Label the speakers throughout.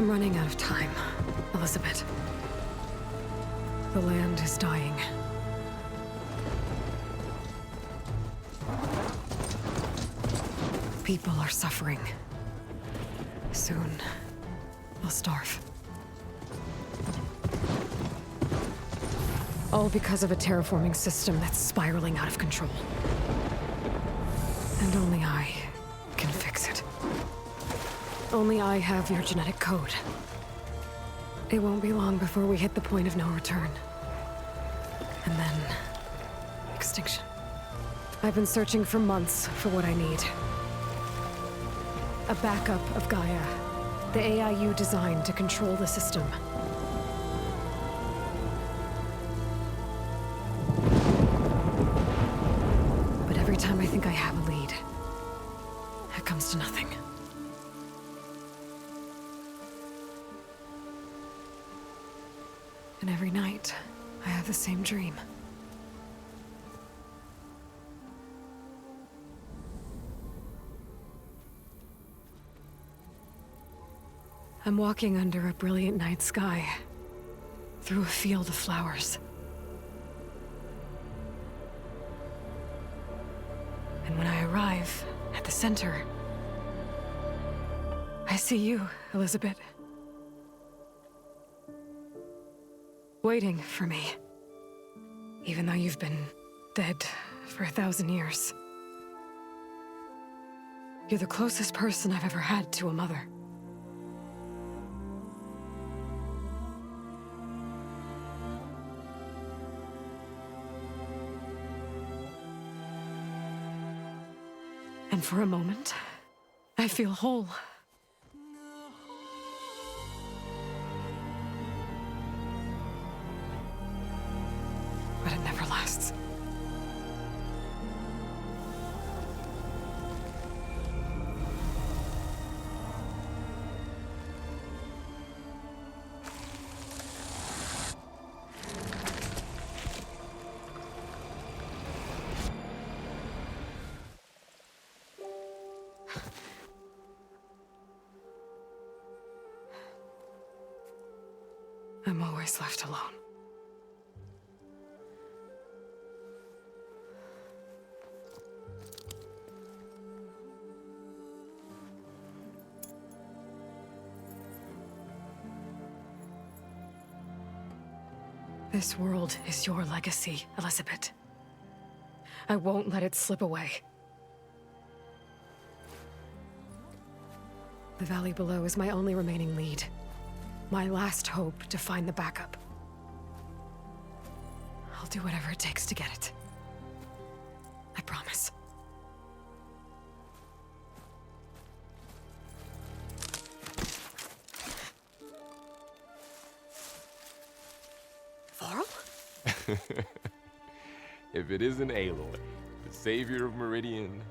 Speaker 1: I'm running out of time, Elizabeth. The land is dying. People are suffering. Soon, they'll starve. All because of a terraforming system that's spiraling out of control. And only I can fix it. Only I have your genetic code. It won't be long before we hit the point of no return. And then... extinction. I've been searching for months for what I need. A backup of Gaia. The AIU designed to control the system. But every time I think I have a lead, it comes to nothing. And every night, I have the same dream. I'm walking under a brilliant night sky, through a field of flowers. And when I arrive at the center, I see you, Elizabeth. Waiting for me. Even though you've been dead for 1,000 years. You're the closest person I've ever had to a mother. And for a moment, I feel whole. But it never lasts. I'm always left alone. This world is your legacy, Elizabeth. I won't let it slip away. The valley below is my only remaining lead. My last hope to find the backup. I'll do whatever it takes to get it. I promise. Varl?
Speaker 2: If it isn't Aloy, the savior of Meridian,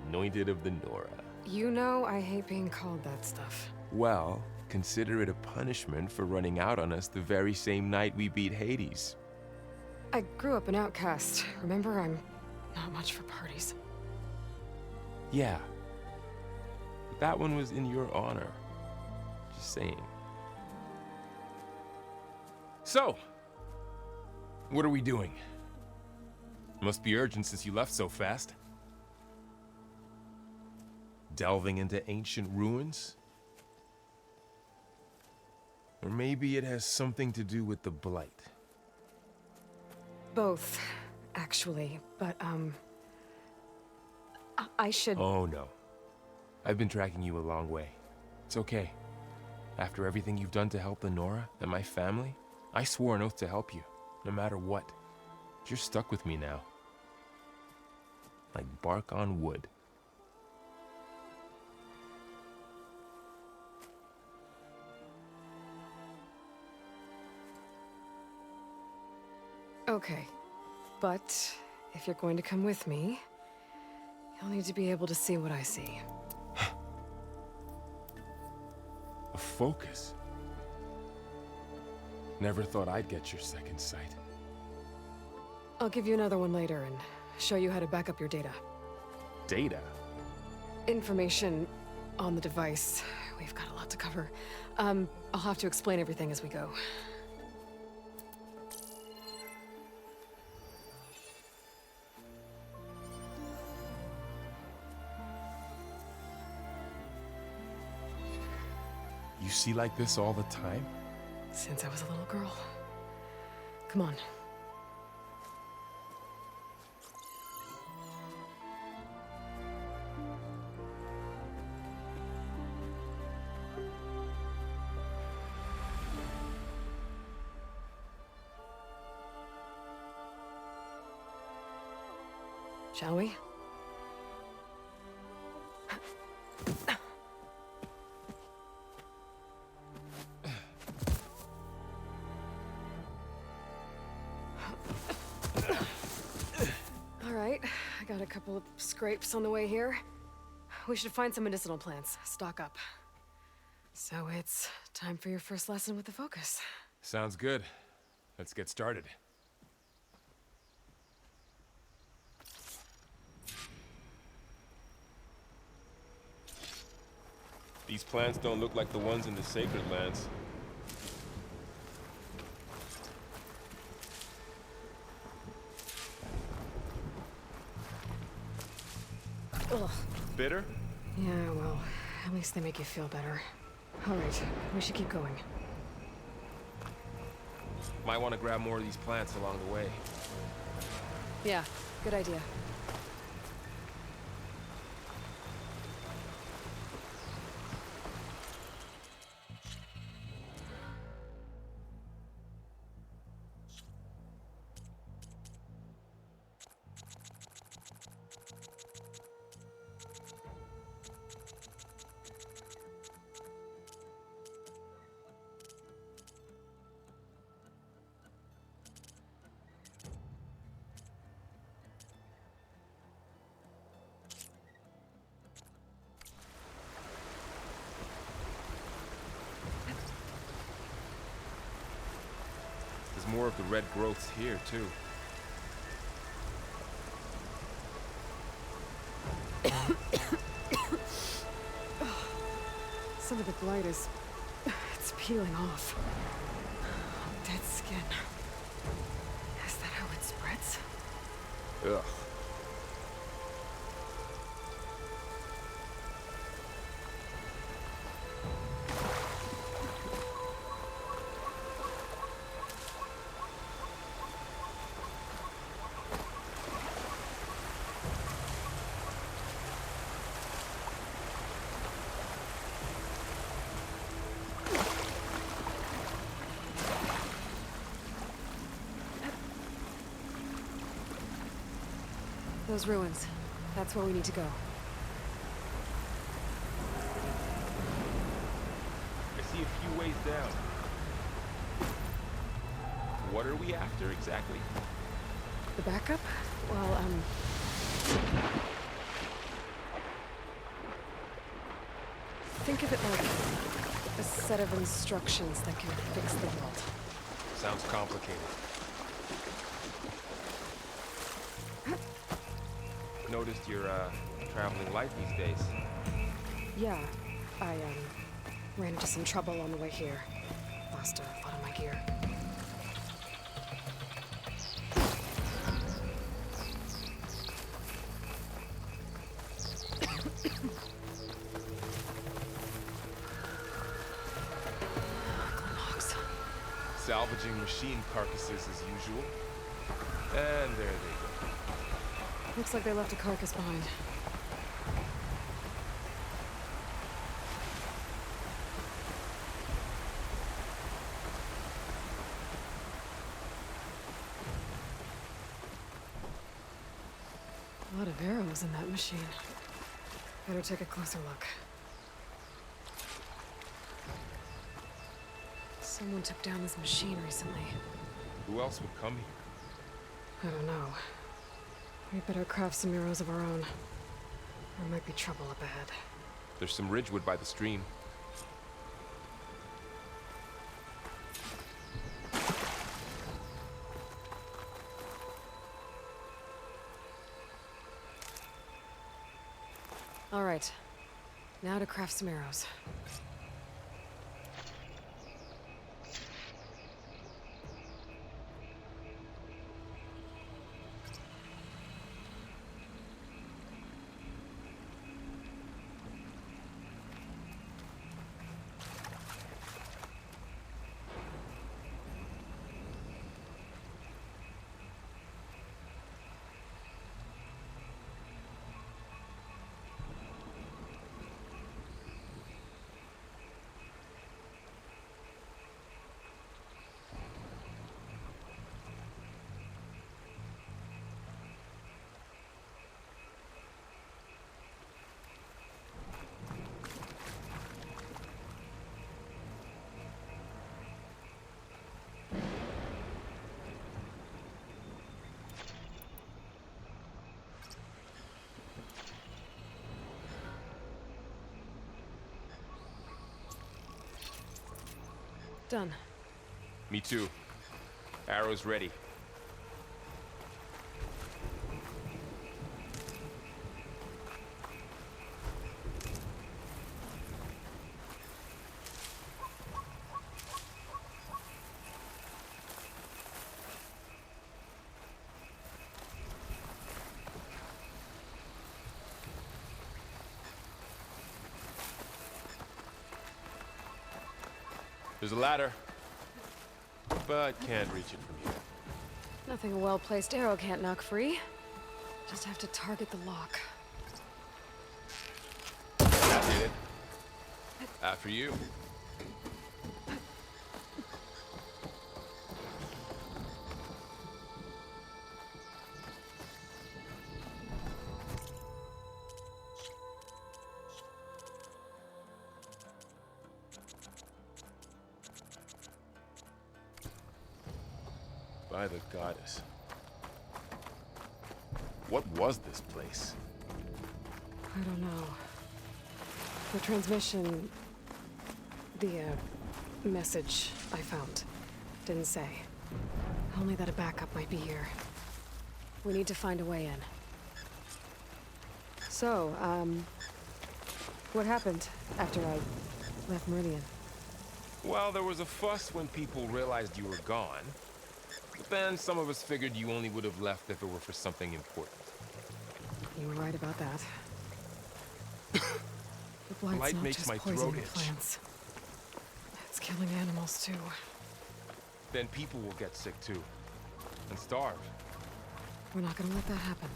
Speaker 2: anointed of the Nora.
Speaker 1: You know I hate being called that stuff.
Speaker 2: Well, consider it a punishment for running out on us the very same night we beat Hades.
Speaker 1: I grew up an outcast. Remember, I'm not much for parties.
Speaker 2: Yeah. But that one was in your honor. Just saying. So, what are we doing? Must be urgent since you left so fast. Delving into ancient ruins? Or maybe it has something to do with the Blight.
Speaker 1: Both, actually, but, I should...
Speaker 2: Oh, no. I've been tracking you a long way. It's okay. After everything you've done to help the Nora and my family, I swore an oath to help you, no matter what. You're stuck with me now. Like bark on wood.
Speaker 1: Okay, but if you're going to come with me, you'll need to be able to see what I see.
Speaker 2: A focus? Never thought I'd get your second sight.
Speaker 1: I'll give you another one later and show you how to back up your data.
Speaker 2: Data?
Speaker 1: Information on the device we've got a lot to cover. I'll have to explain everything as we go.
Speaker 2: You see like this all the time?
Speaker 1: Since I was a little girl. Come on. Shall we? All right, I got a couple of scrapes on the way here. We should find some medicinal plants, stock up. So it's time for your first lesson with the focus.
Speaker 2: Sounds good. Let's get started. These plants don't look like the ones in the sacred lands.
Speaker 1: Ugh.
Speaker 2: Bitter?
Speaker 1: Yeah, well, at least they make you feel better. All right, we should keep going.
Speaker 2: Might want to grab more of these plants along the way.
Speaker 1: Yeah, good idea.
Speaker 2: There's more of the red growths here, too.
Speaker 1: Some of the blight is... it's peeling off. Dead skin. Is that how it spreads?
Speaker 2: Ugh.
Speaker 1: Those ruins. That's where we need to go.
Speaker 2: I see a few ways down. What are we after exactly?
Speaker 1: The backup? Well, think of it like a set of instructions that can fix the world.
Speaker 2: Sounds complicated. Noticed you're traveling light these days.
Speaker 1: Yeah, I, ran into some trouble on the way here. Lost a lot of my gear.
Speaker 2: Salvaging machine carcasses as usual. And there they go.
Speaker 1: Looks like they left a carcass behind. A lot of arrows in that machine. Better take a closer look. Someone took down this machine recently.
Speaker 2: Who else would come here?
Speaker 1: I don't know. We better craft some arrows of our own. There might be trouble up ahead.
Speaker 2: There's some ridgewood by the stream.
Speaker 1: All right. Now to craft some arrows. Done.
Speaker 2: Me too. Arrows ready. There's a ladder, but can't reach it from here.
Speaker 1: Nothing a well-placed arrow can't knock free. Just have to target the lock.
Speaker 2: That did it. After you. By the goddess. What was this place?
Speaker 1: I don't know. The transmission... The, message I found didn't say. Only that a backup might be here. We need to find a way in. So, what happened after I left Meridian?
Speaker 2: Well, there was a fuss when people realized you were gone. But then some of us figured you only would have left if it were for something important.
Speaker 1: You were right about that. The blight's
Speaker 2: Light
Speaker 1: not
Speaker 2: makes
Speaker 1: just
Speaker 2: my
Speaker 1: poisoning
Speaker 2: throat itch.
Speaker 1: plants. It's killing animals too.
Speaker 2: Then people will get sick too. And starve.
Speaker 1: We're not gonna let that happen.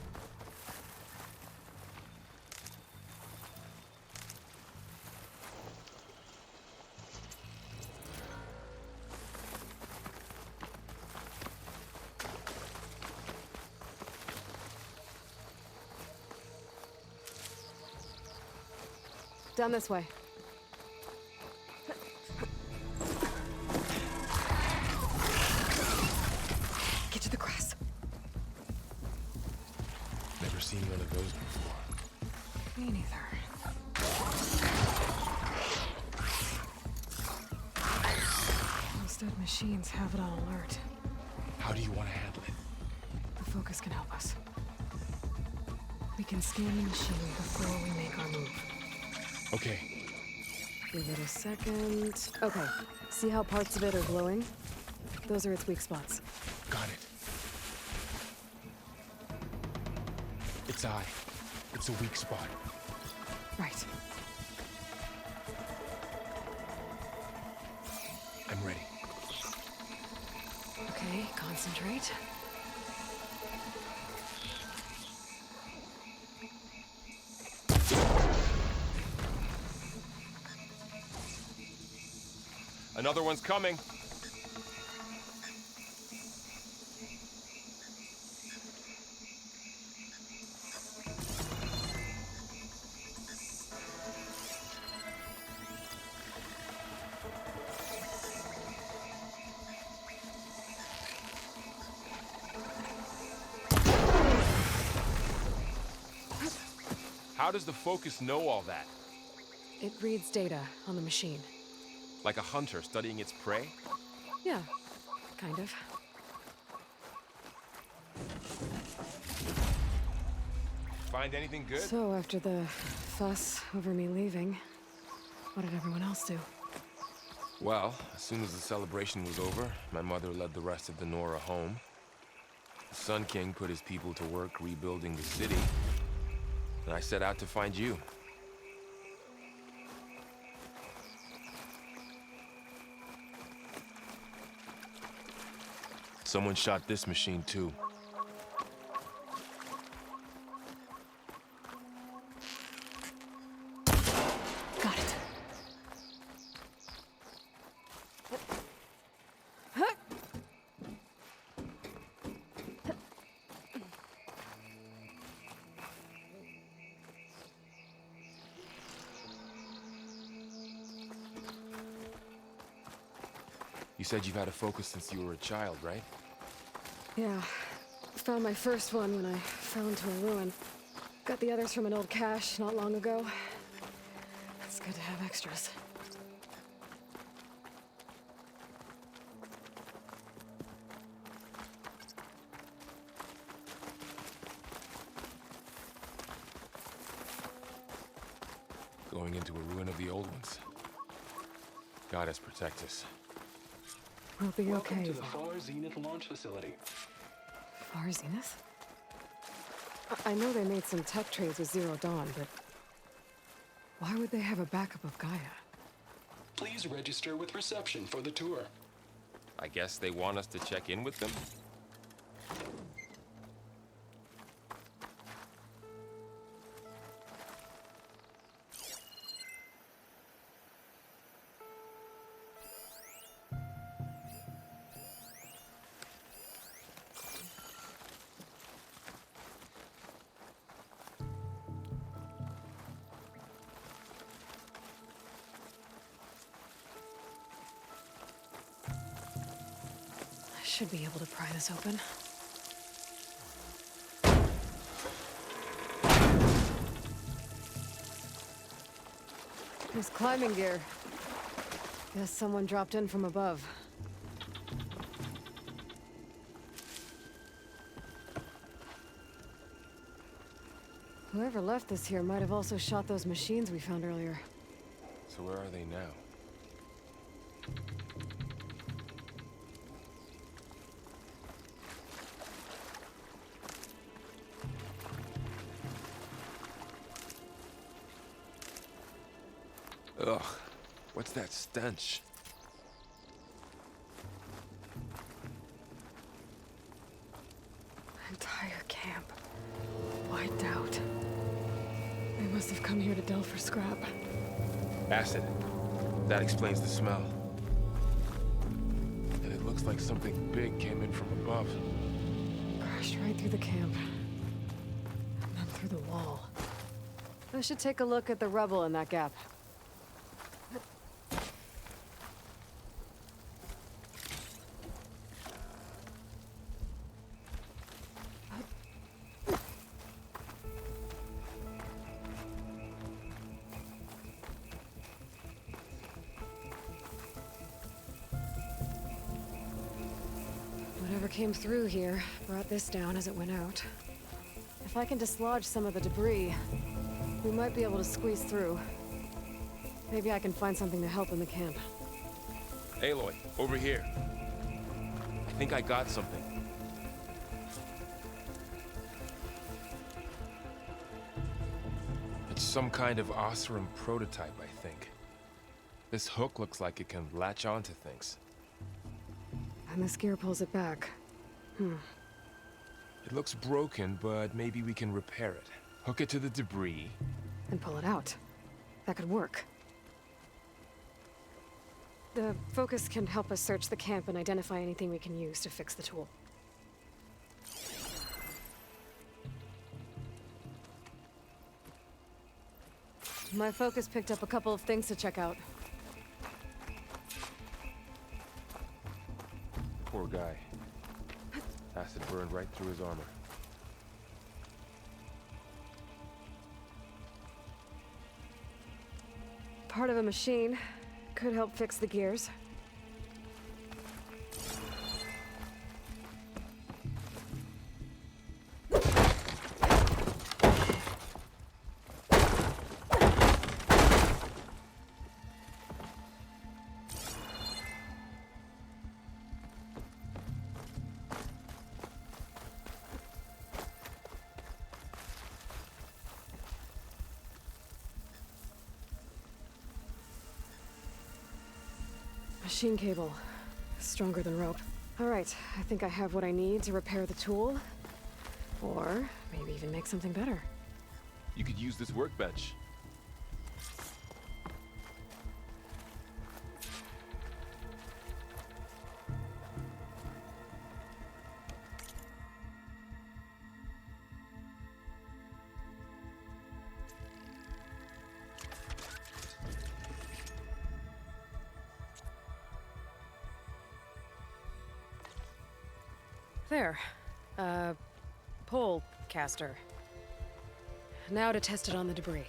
Speaker 1: Down this way. Get to the grass.
Speaker 2: Never seen one of those before.
Speaker 1: Me neither. Those dead machines have it on alert.
Speaker 2: How do you want to handle it?
Speaker 1: The focus can help us. We can scan the machine before we make our move.
Speaker 2: Okay.
Speaker 1: Give it a second. Okay. See how parts of it are glowing? Those are its weak spots.
Speaker 2: Got it. Its eye. It's a weak spot.
Speaker 1: Right.
Speaker 2: I'm ready.
Speaker 1: Okay, concentrate.
Speaker 2: Another one's coming. How does the focus know all that?
Speaker 1: It reads data on the machine.
Speaker 2: Like a hunter studying its prey?
Speaker 1: Yeah, kind of.
Speaker 2: Find anything good?
Speaker 1: So after the fuss over me leaving, what did everyone else do?
Speaker 2: Well, as soon as the celebration was over, my mother led the rest of the Nora home. The Sun King put his people to work rebuilding the city. And I set out to find you. Someone shot this machine too.
Speaker 1: Got it.
Speaker 2: You said you've had a focus since you were a child, right?
Speaker 1: Yeah. Found my first one when I fell into a ruin. Got the others from an old cache not long ago. It's good to have extras.
Speaker 2: Going into a ruin of the old ones. Goddess protect us.
Speaker 1: We'll be
Speaker 3: Welcome
Speaker 1: okay.
Speaker 3: to the Far Zenith launch facility.
Speaker 1: Far Zenith? I know they made some tech trades with Zero Dawn, but why would they have a backup of Gaia?
Speaker 3: Please register with reception for the tour.
Speaker 2: I guess they want us to check in with them?
Speaker 1: I should be able to pry this open. There's climbing gear. Guess someone dropped in from above. Whoever left this here might have also shot those machines we found earlier.
Speaker 2: So where are they now? Ugh, what's that stench?
Speaker 1: Entire camp. Wiped out. They must have come here to delve for scrap.
Speaker 2: Acid. That explains the smell. And it looks like something big came in from above.
Speaker 1: Crashed right through the camp. And then through the wall. I should take a look at the rubble in that gap. Whatever came through here brought this down as it went out. If I can dislodge some of the debris, we might be able to squeeze through. Maybe I can find something to help in the camp.
Speaker 2: Aloy, over here. I think I got something. It's some kind of Oseram prototype, I think. This hook looks like it can latch onto things.
Speaker 1: And this gear pulls it back.
Speaker 2: It looks broken, but maybe we can repair it. Hook it to the debris.
Speaker 1: And pull it out. That could work. The focus can help us search the camp and identify anything we can use to fix the tool. My focus picked up a couple of things to check out.
Speaker 2: Poor guy. Acid burned right through his armor.
Speaker 1: Part of a machine. Could help fix the gears. Machine cable. Stronger than rope. All right, I think I have what I need to repair the tool. Or maybe even make something better.
Speaker 2: You could use this workbench.
Speaker 1: There. Pole caster. Now to test it on the debris.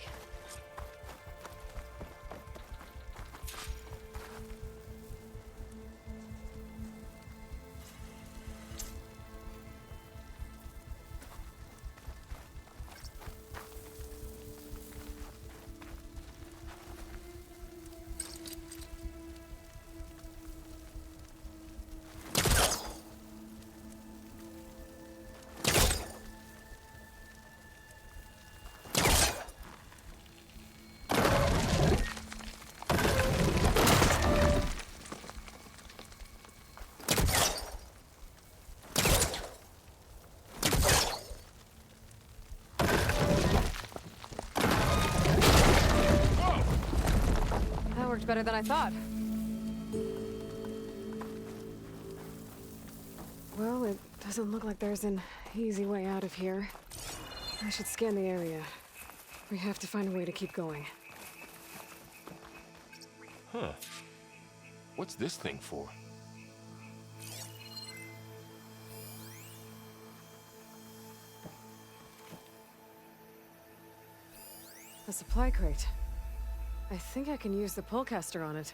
Speaker 1: worked better than I thought. Well, it doesn't look like there's an easy way out of here. I should scan the area. We have to find a way to keep going.
Speaker 2: Huh. What's this thing for?
Speaker 1: A supply crate. I think I can use the pullcaster on it.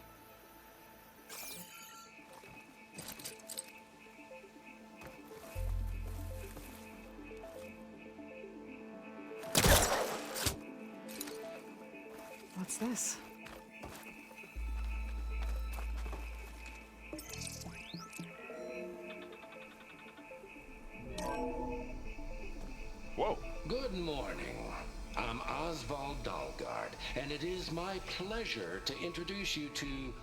Speaker 1: What's this?
Speaker 2: Whoa!
Speaker 3: Good morning. I'm Oswald Dalgard, and it is my pleasure to introduce you to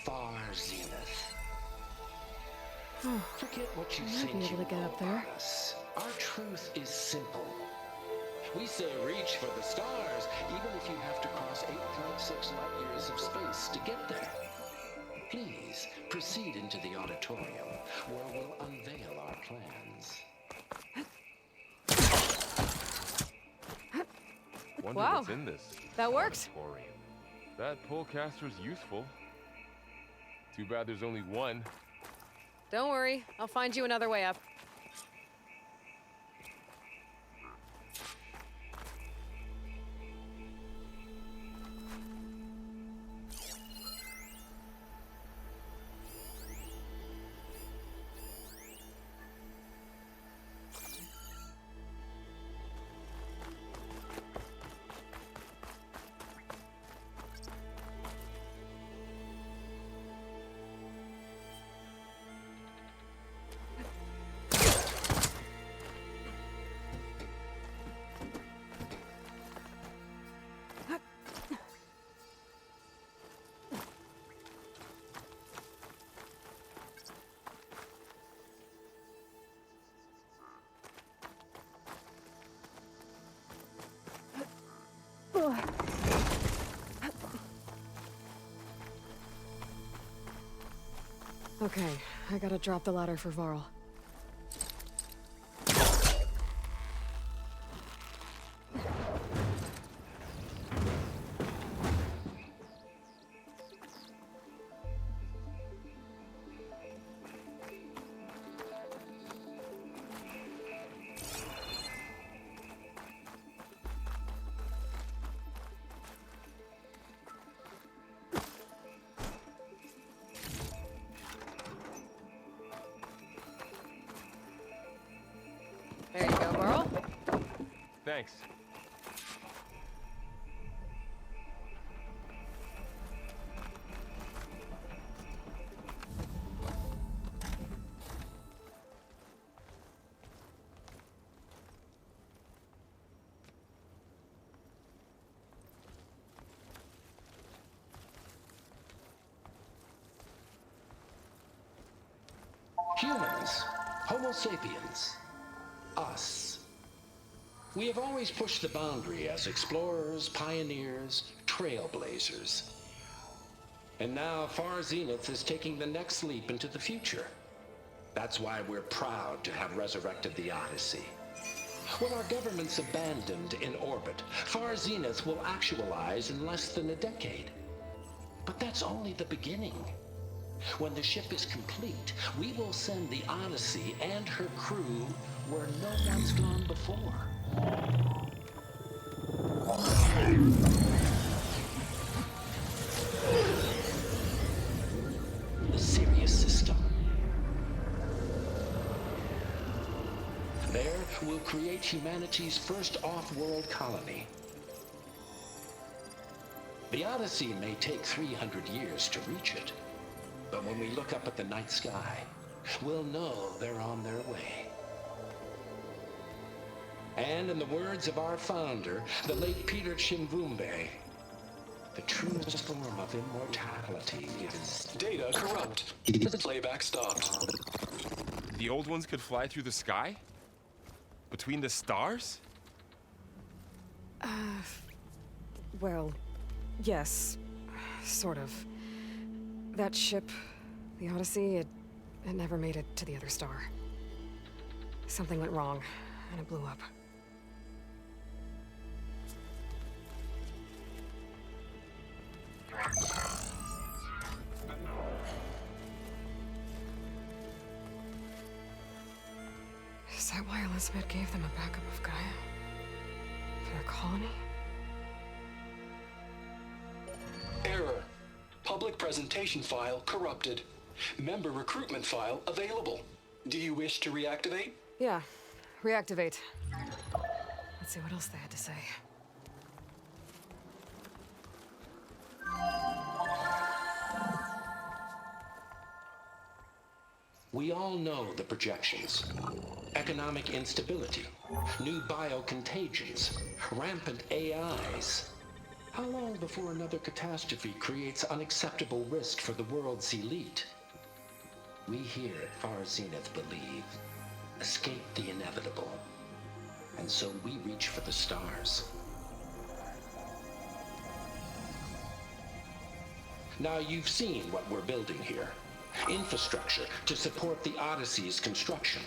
Speaker 3: Far Zenith. Forget what you
Speaker 1: I might
Speaker 3: think
Speaker 1: be able
Speaker 3: you
Speaker 1: to get
Speaker 3: know
Speaker 1: up there.
Speaker 3: about us. Our truth is simple. We say reach for the stars, even if you have to cross 8.6 light years of space to get there. Please proceed into the auditorium, where we'll unveil our plans.
Speaker 2: Wonder
Speaker 1: Wow.
Speaker 2: what's in this.
Speaker 1: That worked.
Speaker 2: auditorium. That pullcaster's useful. Too bad there's only one.
Speaker 1: Don't worry, I'll find you another way up. Okay, I gotta drop the ladder for Varl. There you go, Varl.
Speaker 2: Thanks.
Speaker 3: Humans, Homo sapiens, us. We have always pushed the boundary as explorers, pioneers, trailblazers. And now Far Zenith is taking the next leap into the future. That's why we're proud to have resurrected the Odyssey. When our government's abandoned in orbit, Far Zenith will actualize in less than a decade. But that's only the beginning. When the ship is complete, we will send the Odyssey and her crew where no one's gone before. The Sirius system. There, we'll create humanity's first off-world colony. The Odyssey may take 300 years to reach it. But when we look up at the night sky, we'll know they're on their way. And in the words of our founder, the late Peter Chimvumbe, the truest form of immortality is... Data corrupt. Playback stopped.
Speaker 2: The old ones could fly through the sky? Between the stars?
Speaker 1: Well, yes. Sort of. That ship, the Odyssey, it never made it to the other star. Something went wrong, and it blew up. Is that why Elizabeth gave them a backup of Gaia? For their colony?
Speaker 3: Error. Public presentation file corrupted. Member recruitment file available. Do you wish to reactivate?
Speaker 1: Yeah. Reactivate. Let's see what else they had to say.
Speaker 3: We all know the projections. Economic instability, new biocontagions, rampant AIs. How long before another catastrophe creates unacceptable risk for the world's elite? We here at Far Zenith believe, escape the inevitable. And so we reach for the stars. Now you've seen what we're building here. Infrastructure to support the Odyssey's construction.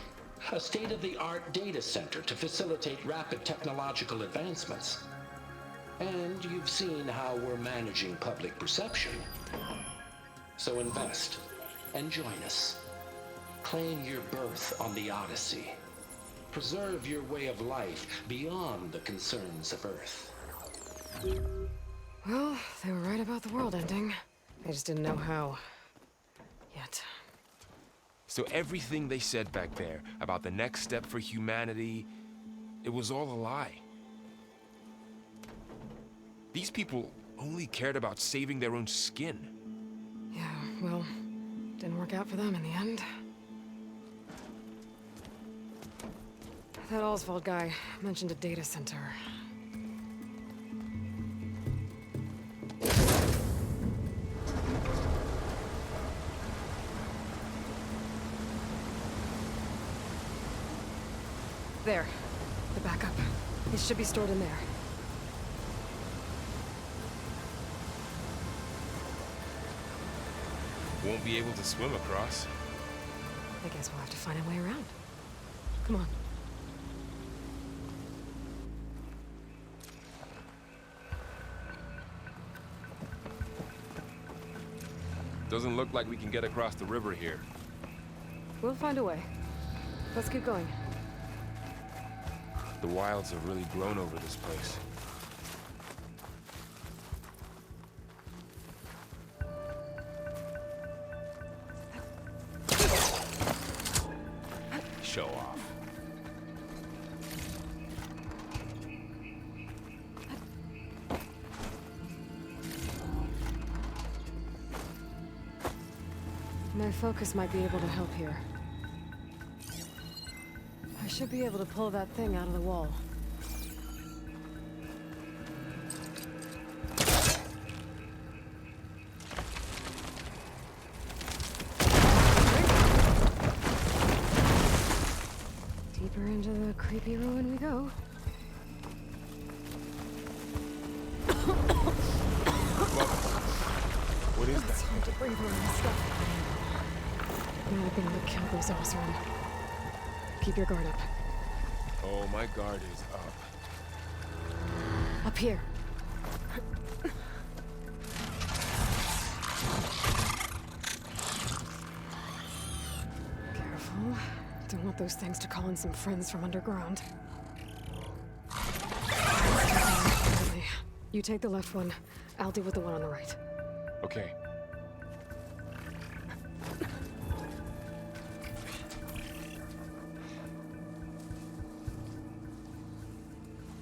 Speaker 3: A state-of-the-art data center to facilitate rapid technological advancements. And you've seen how we're managing public perception. So invest and join us. Claim your berth on the Odyssey. Preserve your way of life beyond the concerns of Earth.
Speaker 1: Well, they were right about the world ending. They just didn't know how. Yet.
Speaker 2: So everything they said back there about the next step for humanity, it was all a lie. These people only cared about saving their own skin.
Speaker 1: Yeah, well, didn't work out for them in the end. That Oswald guy mentioned a data center. There. The backup. It should be stored in there.
Speaker 2: Won't be able to swim across.
Speaker 1: I guess we'll have to find a way around. Come on.
Speaker 2: Doesn't look like we can get across the river here.
Speaker 1: We'll find a way. Let's keep going.
Speaker 2: The wilds have really grown over this place. Show off.
Speaker 1: My focus might be able to help here. I should be able to pull that thing out of the wall. Deeper into the creepy ruin we go.
Speaker 2: What is
Speaker 1: It's
Speaker 2: that?
Speaker 1: hard to breathe around this stuff. Not being able to kill those Osram. Keep your guard up.
Speaker 2: Oh, my guard is up.
Speaker 1: Up here. Careful. Don't want those things to call in some friends from underground. You take the left one. I'll deal with the one on the right.
Speaker 2: Okay.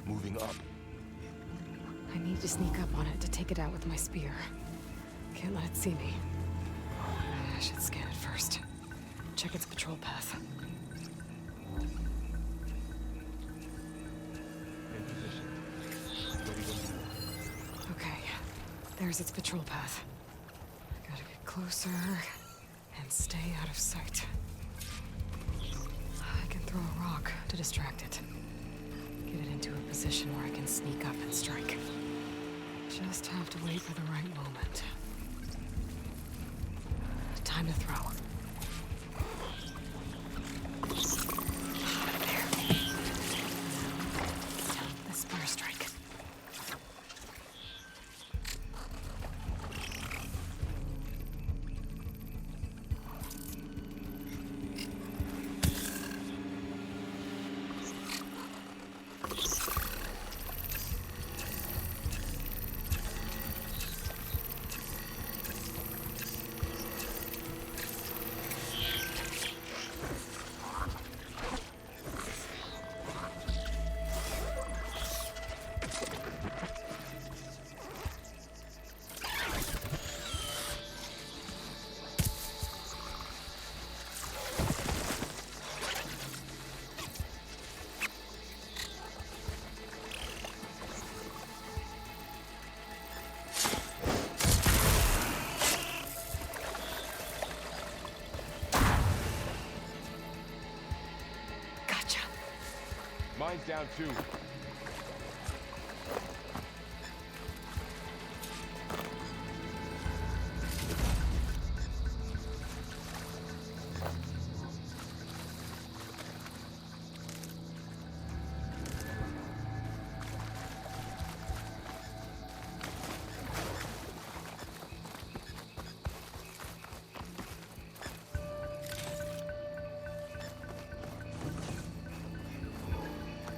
Speaker 2: Moving up.
Speaker 1: I need to sneak up on it to take it out with my spear. Can't let it see me. I should scan it first. Check its patrol path.
Speaker 2: In position. Ready when you are.
Speaker 1: Okay, there's its patrol path. Gotta get closer and stay out of sight. I can throw a rock to distract it. Get it into a position where I can sneak up and strike. Just have to wait for the right moment. time to throw. There. The spur strike. Gotcha.
Speaker 2: Mine's down too.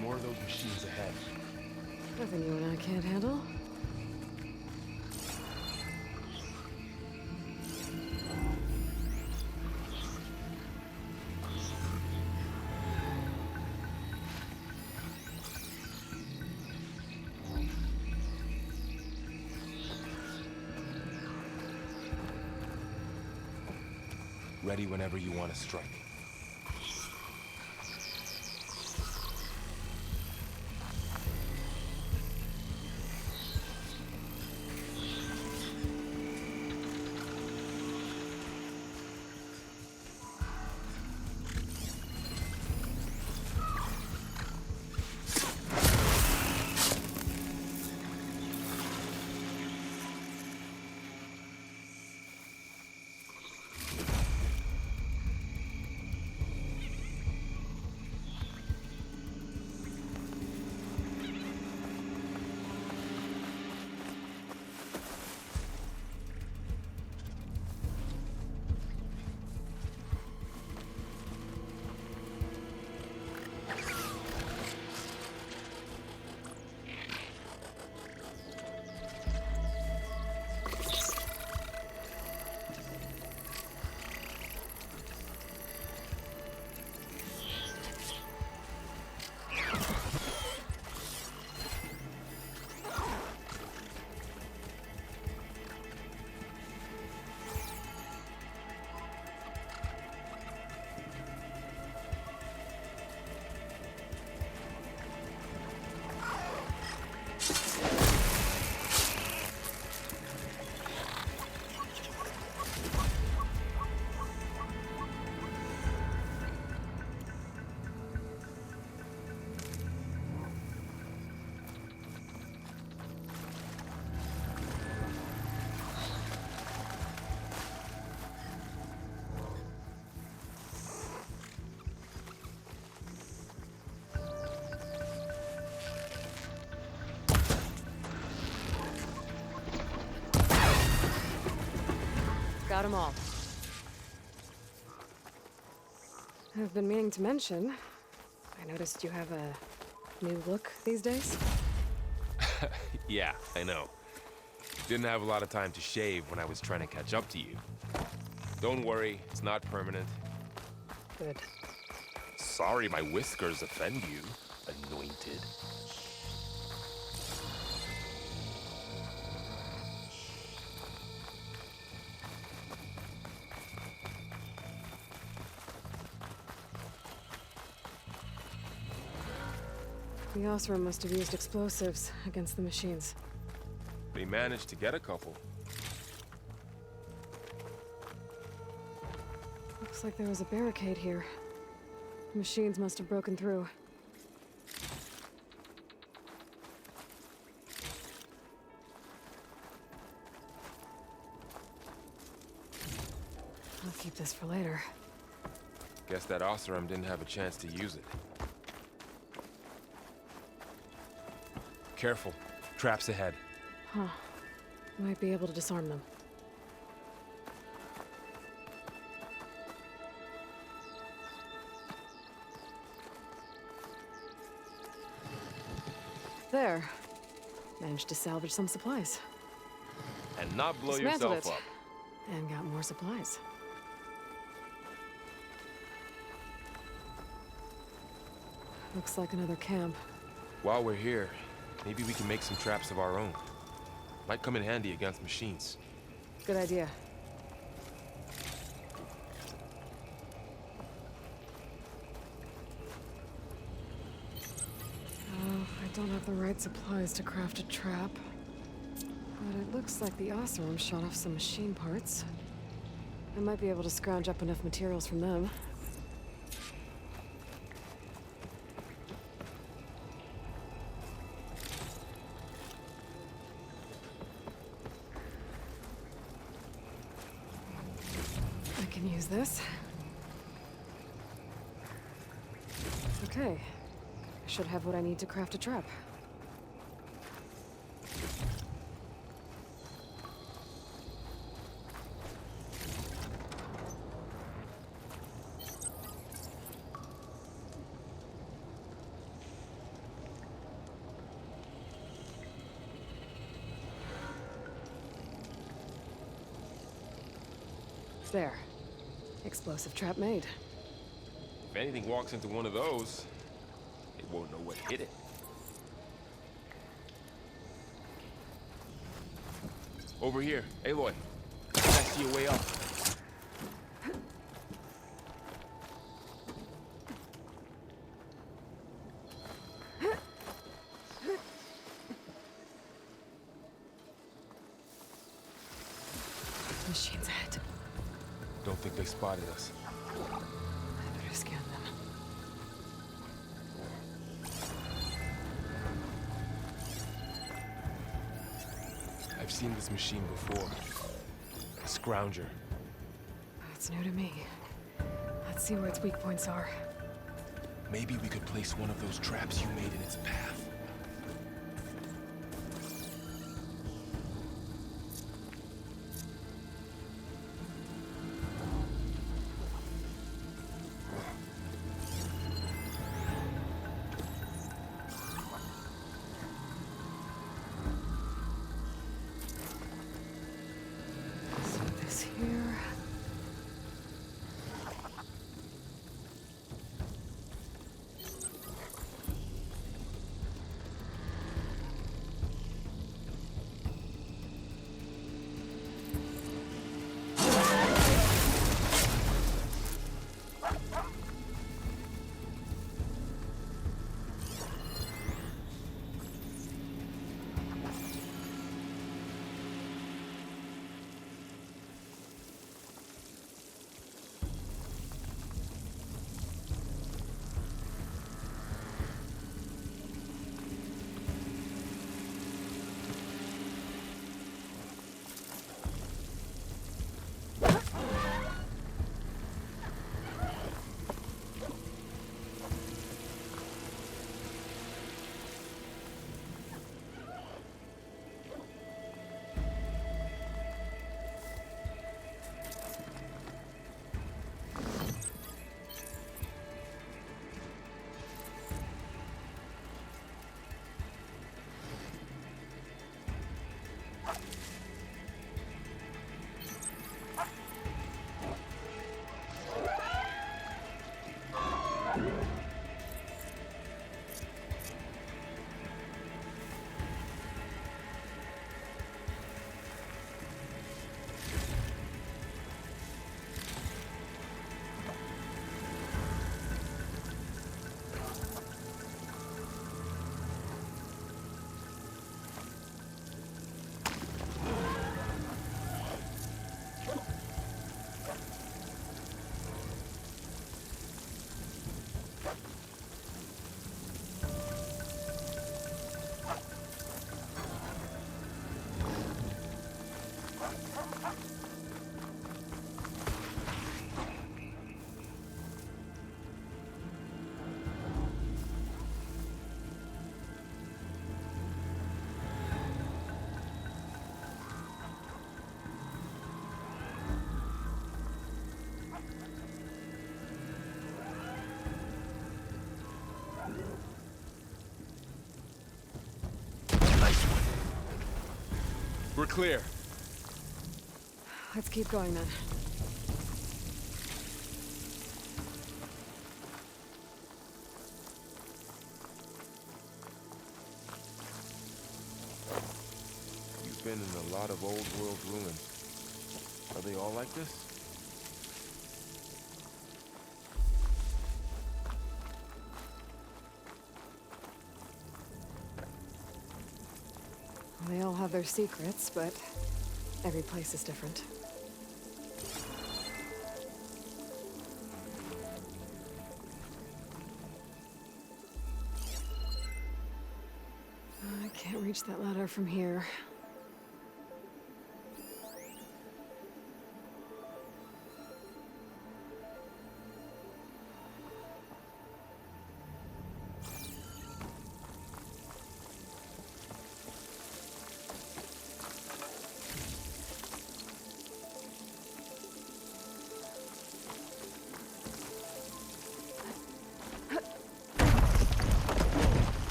Speaker 2: More of those machines ahead.
Speaker 1: Nothing you and I can't handle.
Speaker 2: Ready whenever you want to strike.
Speaker 1: Got them all. I've been meaning to mention, I noticed you have a new look these days.
Speaker 2: Yeah, I know. Didn't have a lot of time to shave when I was trying to catch up to you. Don't worry, it's not permanent.
Speaker 1: Good.
Speaker 2: Sorry my whiskers offend you, anointed.
Speaker 1: The Osram must have used explosives against the machines.
Speaker 2: They managed to get a couple.
Speaker 1: Looks like there was a barricade here. The machines must have broken through. keep this for later.
Speaker 2: Guess that Oseram didn't have a chance to use it. Careful. Traps ahead.
Speaker 1: Huh. Might be able to disarm them. There. Managed to salvage some supplies.
Speaker 2: And not blow
Speaker 1: Dismantled
Speaker 2: yourself
Speaker 1: it.
Speaker 2: up.
Speaker 1: And got more supplies. Looks like another camp.
Speaker 2: While we're here, maybe we can make some traps of our own. Might come in handy against machines.
Speaker 1: Good idea. I don't have the right supplies to craft a trap. But it looks like the Oseram shot off some machine parts. I might be able to scrounge up enough materials from them. I can use this. Okay. I should have what I need to craft a trap. There. Explosive trap made.
Speaker 2: If anything walks into one of those, it won't know what hit it. Over here, Aloy. I see a way up.
Speaker 1: Machines ahead.
Speaker 2: Don't think they spotted us.
Speaker 1: I better scan them.
Speaker 2: I've seen this machine before. A scrounger.
Speaker 1: That's new to me. Let's see where its weak points are.
Speaker 2: Maybe we could place one of those traps you made in its path.
Speaker 1: So this here.
Speaker 2: We're clear.
Speaker 1: Let's keep going then.
Speaker 2: You've been in a lot of old world ruins. Are they all like this?
Speaker 1: They all have their secrets, but every place is different. I can't reach that ladder from here.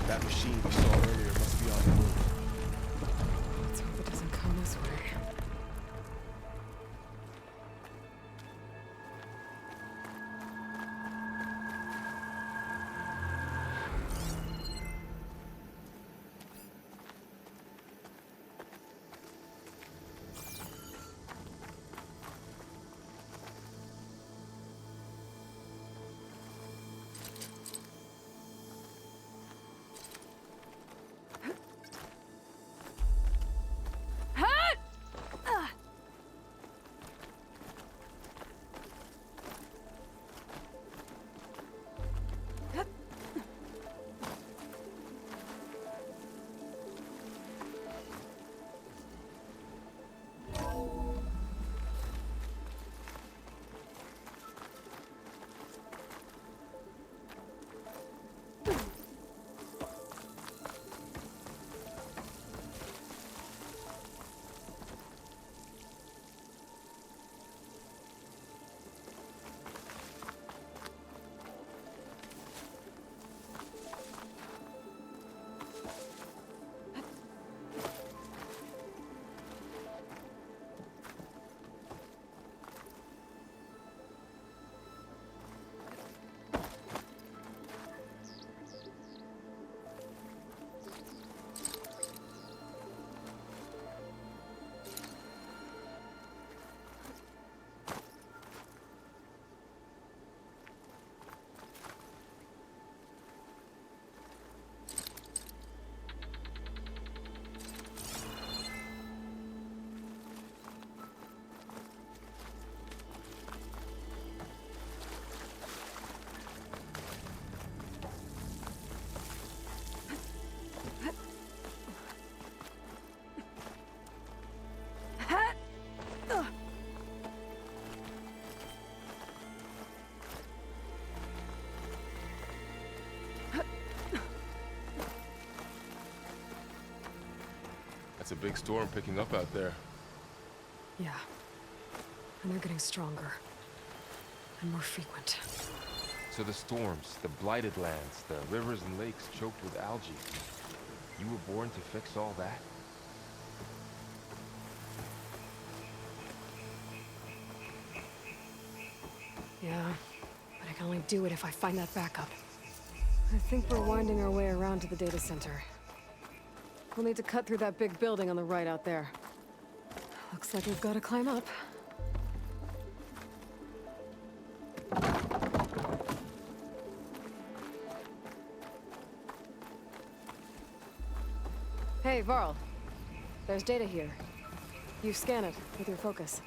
Speaker 2: That machine we saw earlier must be on the move.
Speaker 1: Let's hope it doesn't come this way.
Speaker 2: It's a big storm picking up out there.
Speaker 1: Yeah. And they're getting stronger. And more frequent.
Speaker 2: So the storms, the blighted lands, the rivers and lakes choked with algae. You were born to fix all that?
Speaker 1: Yeah. But I can only do it if I find that backup. I think we're winding our way around to the data center. We'll need to cut through that big building on the right out there. Looks like we've got to climb up. Hey, Varl. There's data here. You scan it with your focus.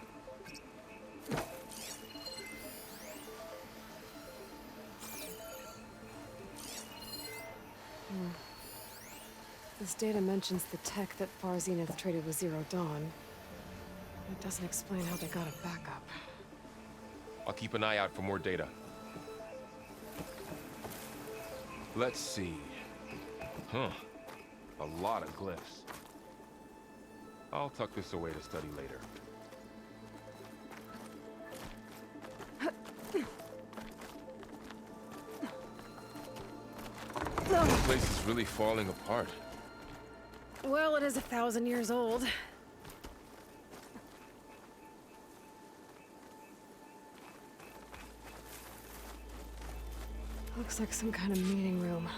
Speaker 1: This data mentions the tech that Far Zenith traded with Zero Dawn. It doesn't explain how they got it back up.
Speaker 2: I'll keep an eye out for more data. Let's see. Huh. A lot of glyphs. I'll tuck this away to study later. The place is really falling apart.
Speaker 1: Well, it is 1,000 years old. Looks like some kind of meeting room.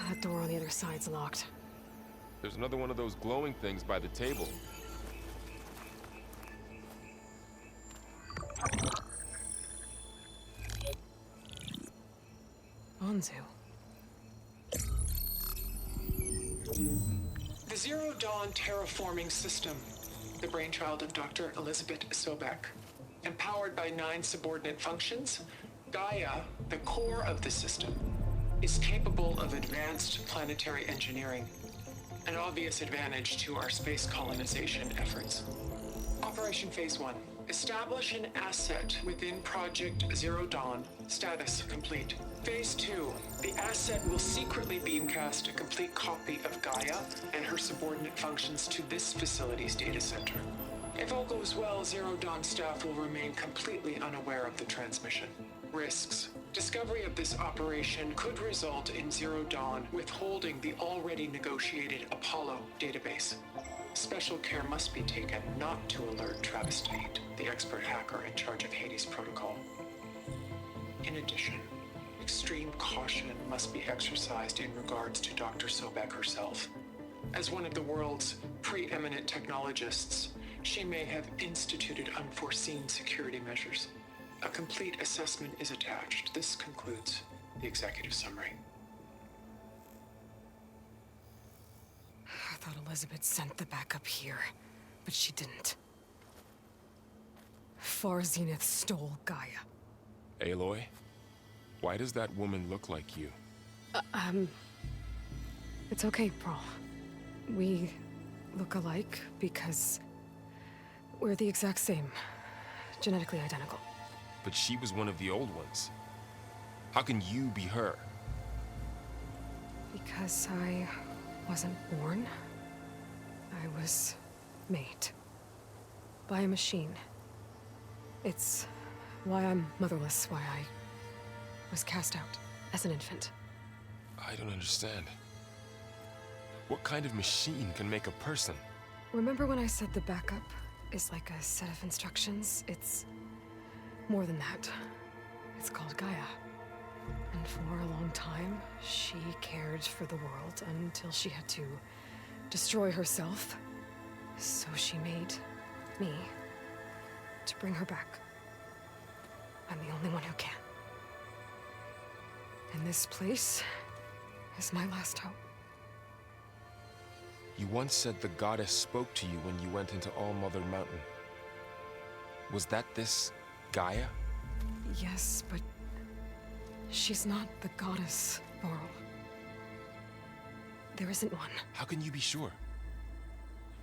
Speaker 1: That door on the other side's locked.
Speaker 2: There's another one of those glowing things by the table.
Speaker 1: Onzu.
Speaker 4: The Zero Dawn terraforming system, the brainchild of Dr. Elizabeth Sobek. Empowered by 9 subordinate functions, Gaia, the core of the system, is capable of advanced planetary engineering, an obvious advantage to our space colonization efforts. Operation Phase 1. Establish an asset within Project Zero Dawn. Status complete. Phase 2. The asset will secretly beamcast a complete copy of Gaia and her subordinate functions to this facility's data center. If all goes well, Zero Dawn staff will remain completely unaware of the transmission. Risks. Discovery of this operation could result in Zero Dawn withholding the already negotiated Apollo database. Special care must be taken not to alert Travis Tate, the expert hacker in charge of Hades Protocol. In addition, extreme caution must be exercised in regards to Dr. Sobek herself. As one of the world's preeminent technologists, she may have instituted unforeseen security measures. A complete assessment is attached. This concludes the executive summary.
Speaker 1: I thought Elizabeth sent the backup here, but she didn't. Far Zenith stole Gaia.
Speaker 2: Aloy? Why does that woman look like you?
Speaker 1: It's okay, Pearl. We look alike because we're the exact same. Genetically identical.
Speaker 2: But she was one of the old ones. How can you be her?
Speaker 1: Because I wasn't born. I was made. By a machine. It's why I'm motherless, why I was cast out as an infant.
Speaker 2: I don't understand. What kind of machine can make a person?
Speaker 1: Remember when I said the backup is like a set of instructions? It's more than that. It's called Gaia. And for a long time, she cared for the world until she had to destroy herself. So she made me to bring her back. I'm the only one who can. And this place is my last hope.
Speaker 2: You once said the goddess spoke to you when you went into All-Mother Mountain. Was that this Gaia?
Speaker 1: Yes, but she's not the goddess, Laurel. There isn't one.
Speaker 2: How can you be sure?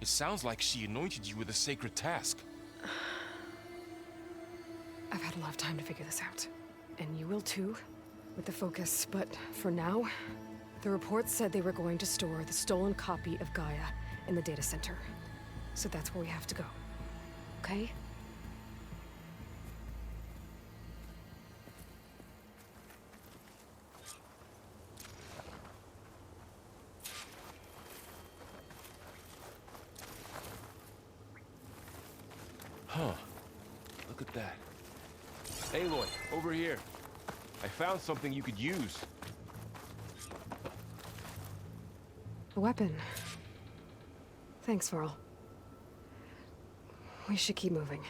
Speaker 2: It sounds like she anointed you with a sacred task.
Speaker 1: I've had a lot of time to figure this out. And you will too, with the focus. But for now, the report said they were going to store the stolen copy of Gaia in the data center. So that's where we have to go. Okay?
Speaker 2: Huh. Look at that. Aloy, over here. I found something you could use.
Speaker 1: A weapon. Thanks, Varl. We should keep moving.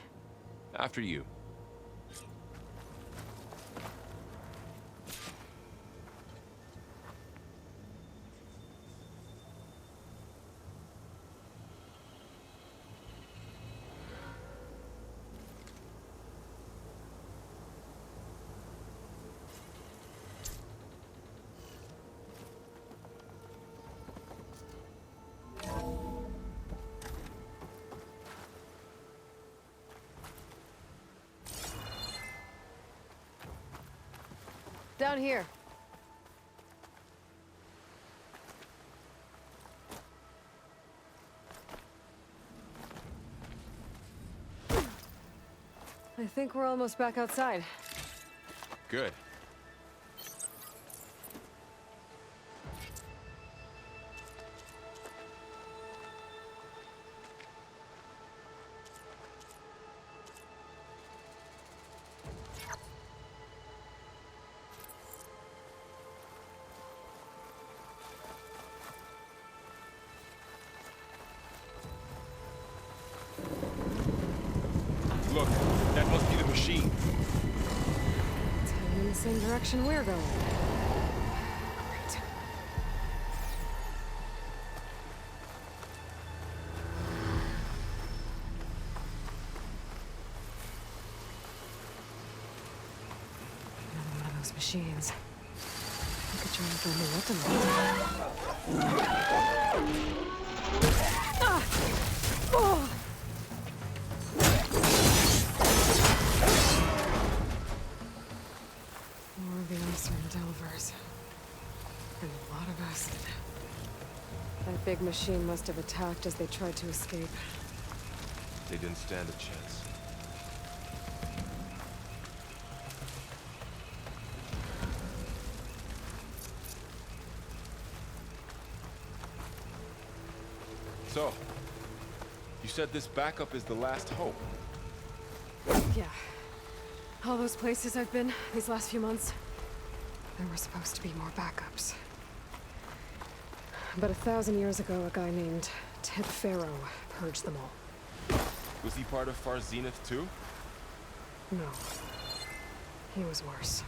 Speaker 2: After you.
Speaker 1: Down here. I think we're almost back outside.
Speaker 2: Good. machine.
Speaker 1: It's heading in the same direction we're going. Great. Another one of those machines. I could try and find the weapon. Ah! Oh! More of the Iceman Delvers. And a lot of acid. That big machine must have attacked as they tried to escape.
Speaker 2: They didn't stand a chance. So, you said this backup is the last hope.
Speaker 1: Yeah. All those places I've been these last few months, there were supposed to be more backups. But 1,000 years ago, a guy named Tip Pharaoh purged them all.
Speaker 2: Was he part of Far Zenith too?
Speaker 1: No. He was worse.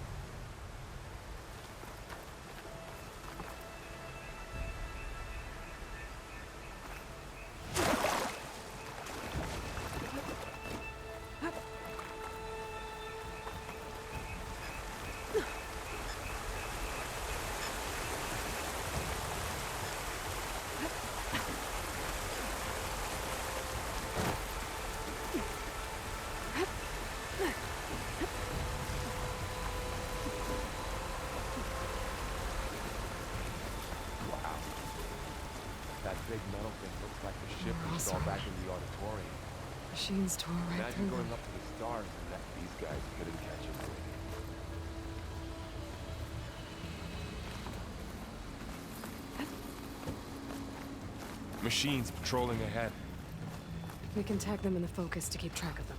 Speaker 2: That big metal thing looks like the ship we saw back in the auditorium.
Speaker 1: Machines tore right
Speaker 2: Imagine
Speaker 1: through
Speaker 2: going
Speaker 1: them.
Speaker 2: up to the stars and that these guys couldn't catch us. Machines patrolling ahead.
Speaker 1: We can tag them in the focus to keep track of them.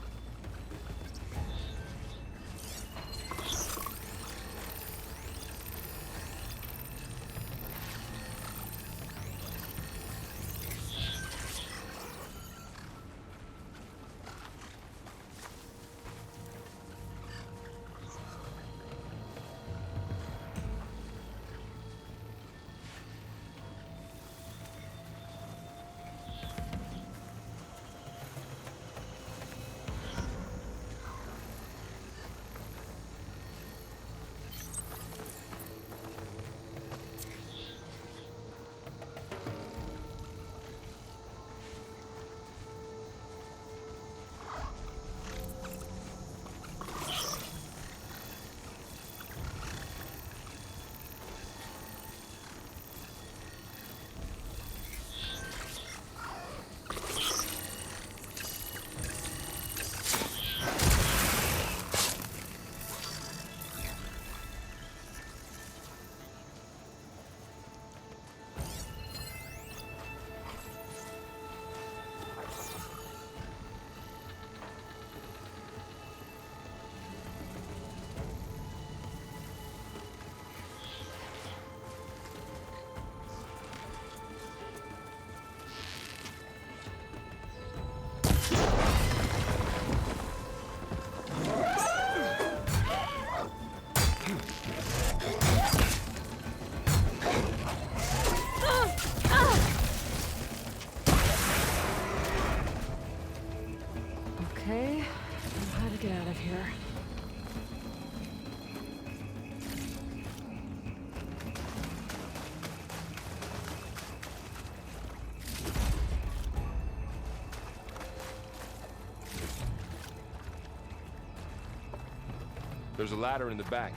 Speaker 1: Okay, know how to get out of here.
Speaker 2: There's a ladder in the back.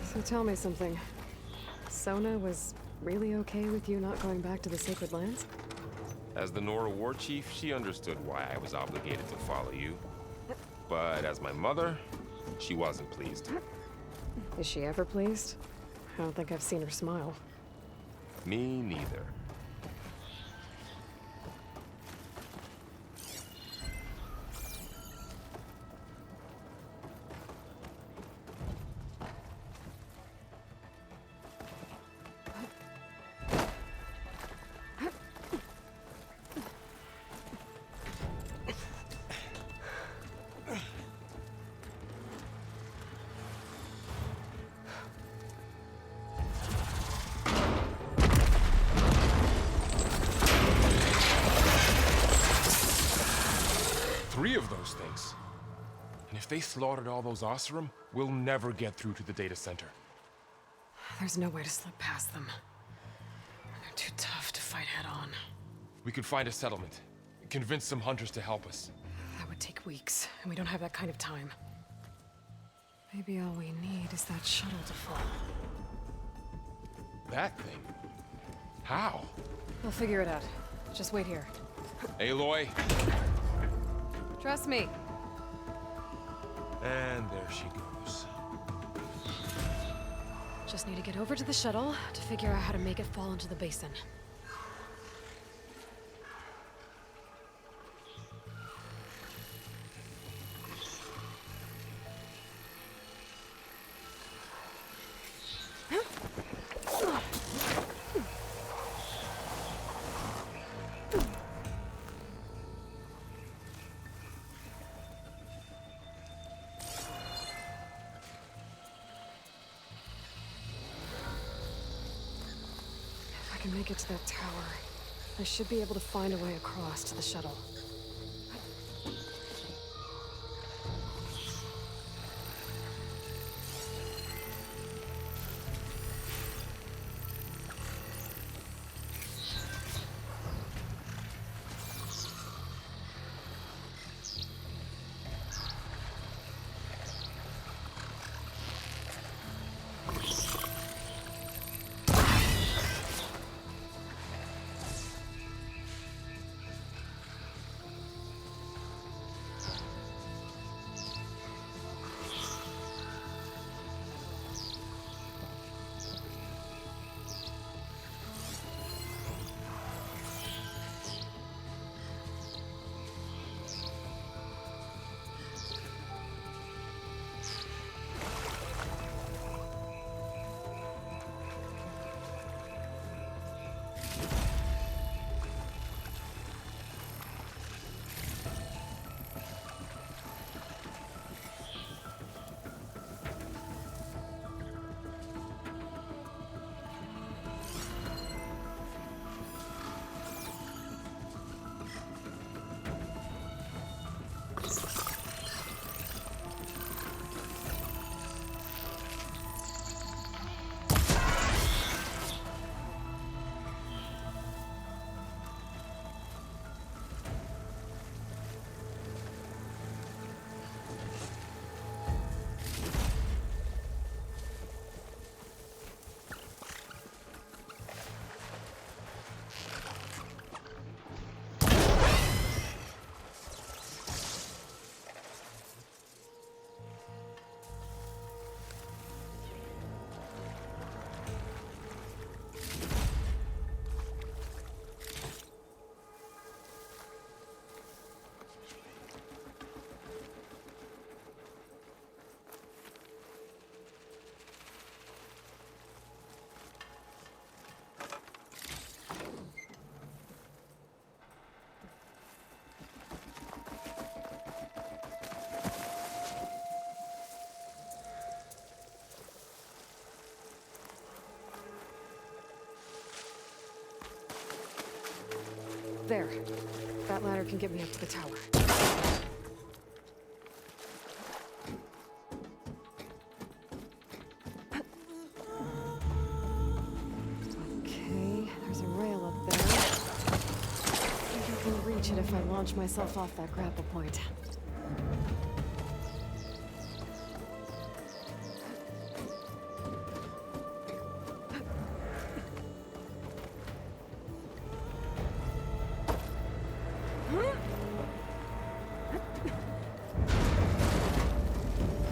Speaker 1: So tell me something. Sona was really okay with you not going back to the Sacred Lands?
Speaker 2: As the Nora war chief, she understood why I was obligated to follow you. But as my mother, she wasn't pleased.
Speaker 1: Is she ever pleased? I don't think I've seen her smile.
Speaker 2: Me neither. If they slaughtered all those Oseram, we'll never get through to the data center.
Speaker 1: There's no way to slip past them. They're too tough to fight head-on.
Speaker 2: We could find a settlement. Convince some hunters to help us.
Speaker 1: That would take weeks, and we don't have that kind of time. Maybe all we need is that shuttle to fall.
Speaker 2: That thing? How?
Speaker 1: We'll figure it out. Just wait here.
Speaker 2: Aloy.
Speaker 1: Trust me.
Speaker 2: And there she goes.
Speaker 1: Just need to get over to the shuttle to figure out how to make it fall into the basin. If I can make it to that tower, I should be able to find a way across to the shuttle. There. That ladder can get me up to the tower. Okay, there's a rail up there. I think I can reach it if I launch myself off that grapple point.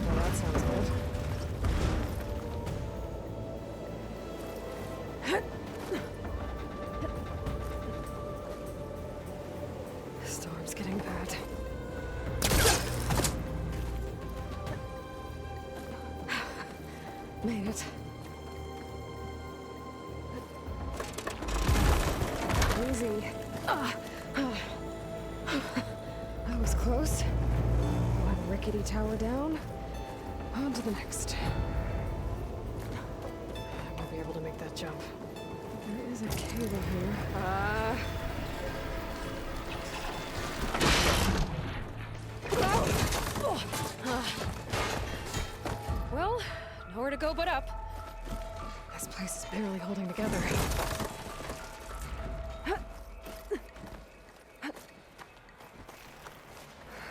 Speaker 1: Well, that sounds good. Storm's getting bad. Made it. Easy. That was close. One rickety tower down. On to the next. I won't be able to make that jump. There is a cable here. Well, nowhere to go but up. This place is barely holding together.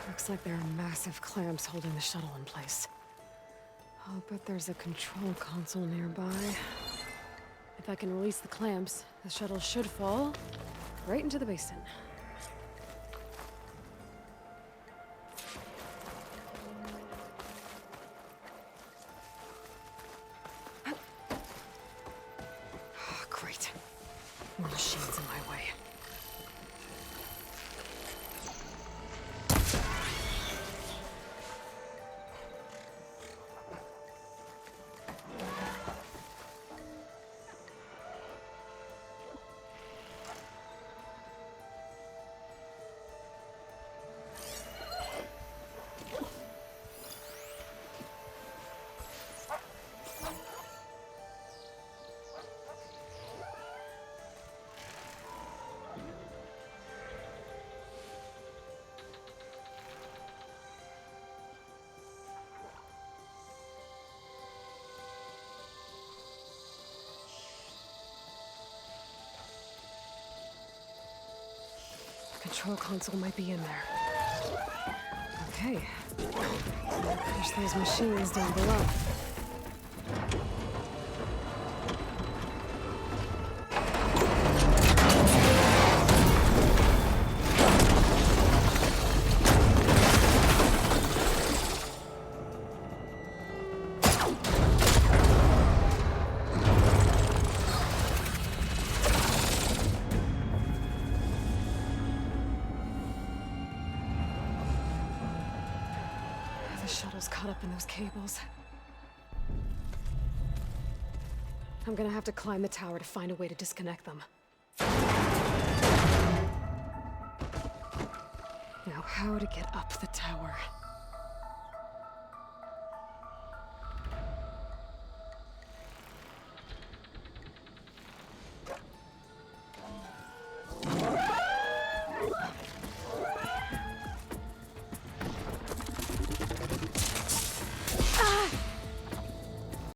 Speaker 1: Looks like there are massive clamps holding the shuttle in place. I'll bet there's a control console nearby. If I can release the clamps, the shuttle should fall right into the basin. Great. More machines in my way. Control console might be in there. Okay. Push those machines down below. The shuttle's caught up in those cables. I'm gonna have to climb the tower to find a way to disconnect them. Now, how to get up the tower?